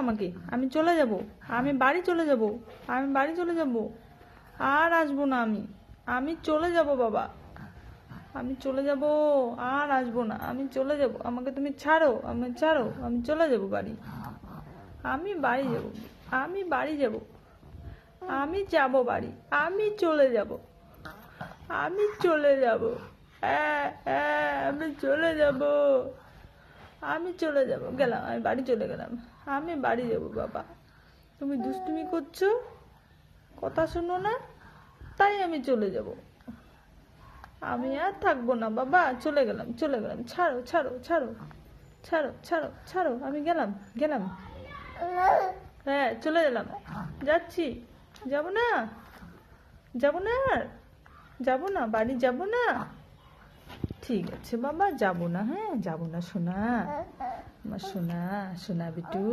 আমাকে, আমি চলে যাব, আমি বাড়ি চলে যাব, আমি বাড়ি চলে যাব, আর আসবো না আমি, আমি চলে যাব বাবা, আমি চলে যাব, আর আসবো না, আমি চলে যাব, আমাকে তুমি ছাড়ো, আমি ছাড়ো, আমি চলে যাব বাড়ি, আমি বাড়ি যাব, আমি বাড়ি যাব, আমি যাব বাড়ি, আমি চলে যাব, আমি চলে যাব, আমি চলে যাব, আমি চলে যাব, গেলাম, আমি বাড়ি চলে গেলাম, আমি বাড়ি যাব বাবা, তুমি দুষ্টুমি করছো, কথা শোনো না, তাই আমি চলে যাব, আমি আর থাকবো না বাবা, চলে গেলাম, চলে গেলাম, ছাড়ো ছাড়ো ছাড়ো, ছাড়ো ছাড়ো ছাড়ো, আমি গেলাম, গেলাম, হ্যাঁ চলে গেলাম, যাচ্ছি, যাব না, যাব না, আর যাব না, বাড়ি যাব না, ঠিক আছে বাবা, যাব না, হ্যাঁ যাব না সোনা, আমার সোনা, সোনা বিটু।